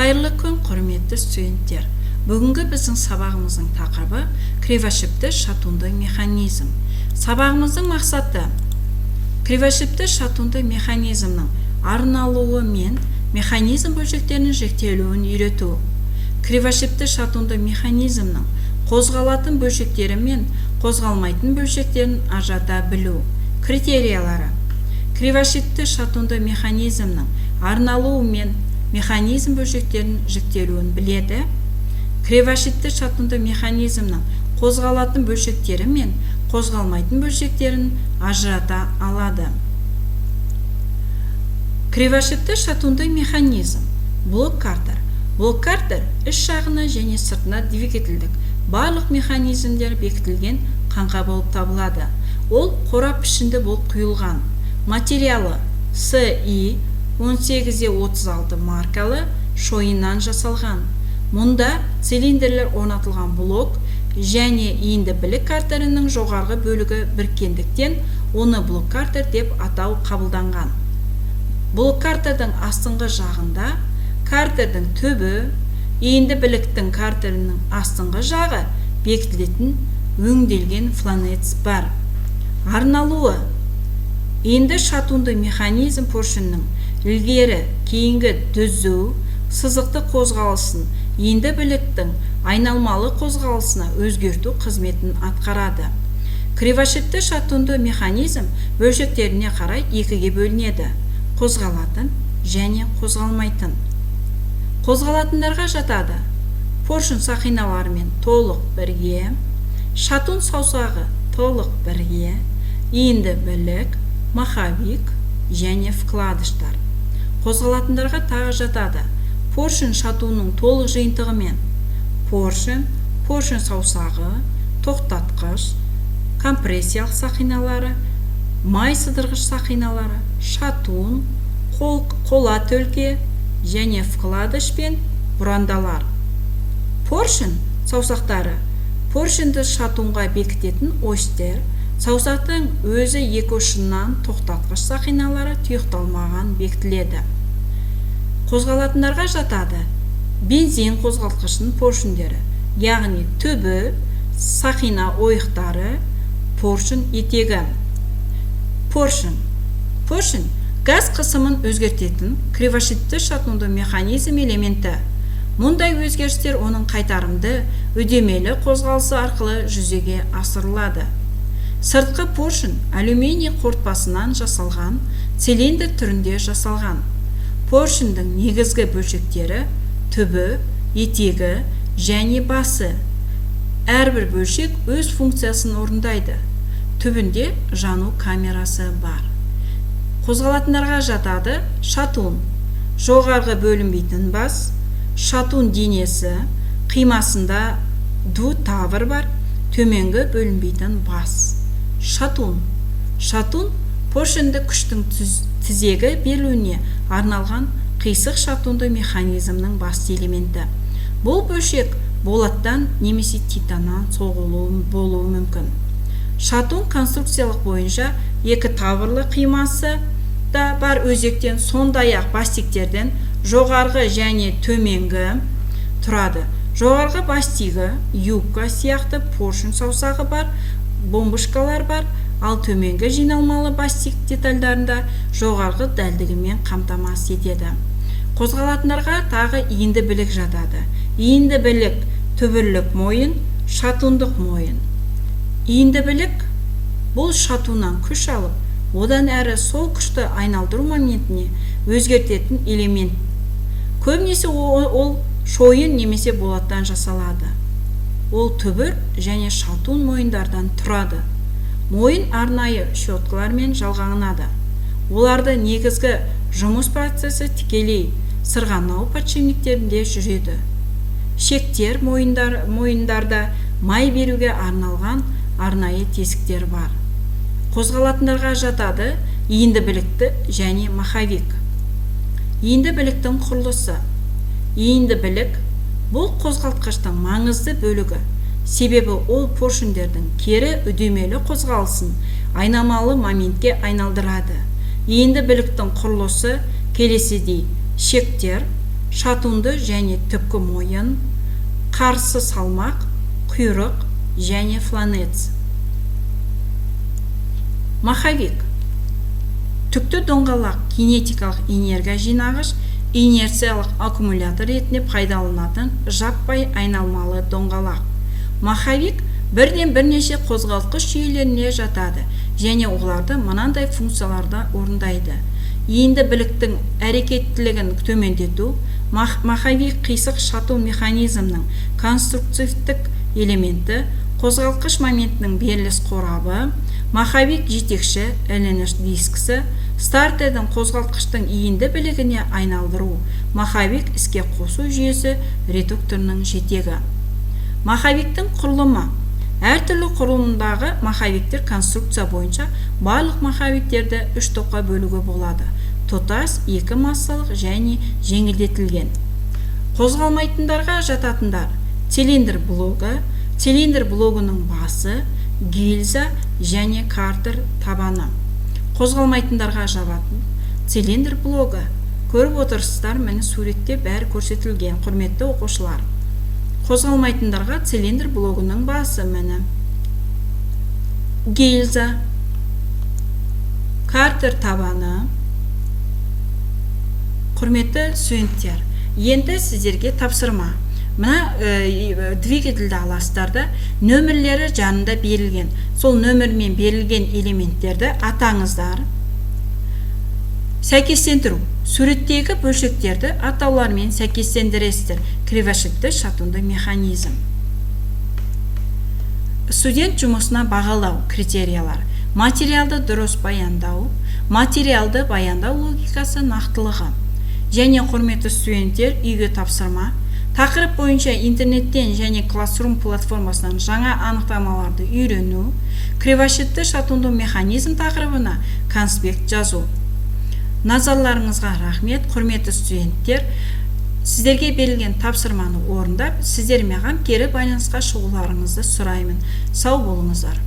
Қайырлы күн, құрметті студенттер. Бүгінгі біздің сабағымыздың тақырыбы кривошипті шатунды механизм. Сабағымыздың мақсаты кривошипті шатунды механизмнің арналуы мен механизм бөлшектерінің жіктелуін үйрету. Кривошипті шатунды механизмнің қозғалатын бөлшектері мен қозғалмайтын бөлшектерін ажырата білу. Критериялары. Кривошипті шатунды механизмнің арналуы мен механизм бөлшектерінің жіктелуін біледі. Кривошипті шатунды механизмнің қозғалатын бөлшектері мен қозғалмайтын бөлшектерін ажырата алады. Кривошипті шатунды механизм. Блок-картер. Блок-картер іш жағына және сыртына двигательдік барлық механизмдер бекітілген қаңқа болып табылады. Ол қорап пішінді болып құйылған. Материалы CI 18-36 маркалы шойыннан жасалған. Мұнда цилиндрлер орнатылған блок және иінді білік картерінің жоғарғы бөлігі біріккендіктен оны блок-картер деп атау қабылданған. Блок-картердің астыңғы жағында картердің түбі, иінді біліктің картерінің астыңғы жағы бекітілетін өңделген фланец бар. Арналуы. Иінді шатунды механизм поршынның ілгері кейінгі түзу сызықты қозғалысын иінді біліктің айналмалы қозғалысына өзгерту қызметін атқарады. Кривошипті шатунды механизм бөлшектеріне қарай екіге бөлінеді: қозғалатын және қозғалмайтын. Қозғалатындарға жатады: поршын сақиналарымен толық бірге, шатун саусағы толық бірге, иінді білік, маховик және вкладыштар. Қозғалатындарға тағы жатады: поршын шатунның толық жиынтығымен поршын саусағы, тоқтатқыш, компрессиялық сақиналары, май сыдырғыш сақиналары, шатун, қола төлке және вкладыш пен бұрандалар. Поршын саусақтары поршынды шатунға бекітетін осьтер, саусақтың өзі екі ұшынан тоқтатқыш сақиналары тұйықталмаған бекітіледі. Қозғалатындарға жатады: бензин қозғалтқышының поршындері, яғни түбі, сақина ойықтары, поршын етегі. Поршын газ қысымын өзгертетін кривошипті шатунды механизм элементі. Мұндай өзгерістер оның қайтарымды, үдемелі қозғалысы арқылы жүзеге асырылады. Сыртқы поршын алюминий қорытпасынан жасалған цилиндр түрінде жасалған. Поршындың негізгі бөлшектері түбі, етегі және басы. Әрбір бөлшек өз функциясын орындайды. Түбінде жану камерасы бар. Қозғалатындарға жатады: шатун, жоғарғы бөлінбейтін бас, шатун денесі, қимасында ду тавр бар, төменгі бөлінбейтін бас. Шатун поршынды күштің тізегі берілуіне арналған қисық шатунды механизмнің басты элементі. Бұл бөлшек болаттан немесе титаннан соғылуы болуы мүмкін. Шатун конструкциялық бойынша екі таврлы қимасы да бар өзектен, сондай-ақ бастиктерден жоғарғы және төменгі тұрады. Жоғарғы бастигі, юбка сияқты поршын саусағы бар, бомбышкалар бар, ал төменгі жиналмалы бастик детальдарында жоғарғы дәлдігімен қамтамасыз етеді. Қозғалатындарға тағы иінді білік жатады. Иінді білік түбірлік мойын, шатундық мойын. Иінді білік бұл шатуннан күш алып, одан әрі сол күшті айналдыру моментіне өзгертетін элемент. Көбінесе ол шойын немесе болаттан жасалады. Ол түбір және шатун мойындардан тұрады. Мойын арнайы щеткалармен жалғанады. Оларды негізгі жұмыс процесі тікелей сырғанау подшипниктерінде жүреді. Шектер мойындарда май беруге арналған арнайы тесіктер бар. Қозғалатындарға жатады: иінді білікті және маховик. Иінді біліктің құрылысы. Иінді білік бұл қозғалтқыштың маңызды бөлігі, себебі ол поршындердің кері үдемелі қозғалысын айнамалы моментке айналдырады. Иінді біліктің құрылысы келесідей: шектер, шатунды және түпкі мойын, қарсы салмақ, құйрық және фланец. Маховик. Түкті доңғалақ кинетикалық энергия жинағыш, инерциялық аккумулятор ретінде пайдаланатын жаппай айналмалы доңғалақ. Маховик бірден бірнеше қозғалтқыш жүйелеріне жатады және оларды мынандай функцияларда орындайды. Енді біліктің әрекеттілігін төмендету, маховик қисық шату механизмнің конструктивтік элементі, қозғалтқыш моментінің беріліс қорабы, маховик жетекші ілініш дискісі, стартердің қозғалтқыштың иінді білігіне айналдыру, маховик іске қосу жүйесі редукторының жетегі. Маховиктің құрылымы. Әртүрлі құрылымдағы маховиктер конструкция бойынша барлық маховиктерді 3 топқа бөлуге болады. Тұтас, 2 массалық және жеңілдетілген. Қозғалмайтындарға жататындар: цилиндр блогы, цилиндр блогының басы, гильза және картер табаны. Қозғалмайтындарға жабатын цилиндр блогы. Көріп отырсыздар, міне суретте бәрі көрсетілген, құрметті оқушылар. Қозғалмайтындарға цилиндр блогының басы, міне. Гильза, картер табаны. Құрметті студенттер, енді сіздерге тапсырма. Мына двигательді аластарда нөмірлері жанында берілген. Сол нөмірмен берілген элементтерді атаңыздар. Сәйкестендіру. Суреттегі бөлшектерді атаулармен сәйкестендіресіздер. Кривошипті шатунды механизм. Студент жұмысына бағалау критериялар. Материалды дұрыс баяндау, материалды баяндау логикасы нақтылығы. Және құрметті студенттер, үйге тапсырма. Тақырып бойынша интернеттен және Classroom платформасынан жаңа анықтамаларды үйрену, кривошипті шатунды механизм тақырыбына конспект жазу. Назарларыңызға рахмет, құрметті студенттер. Сіздерге берілген тапсырманы орындап, сіздер маған кері байланысқа шығуларыңызды сұраймын. Сау болыңыздар.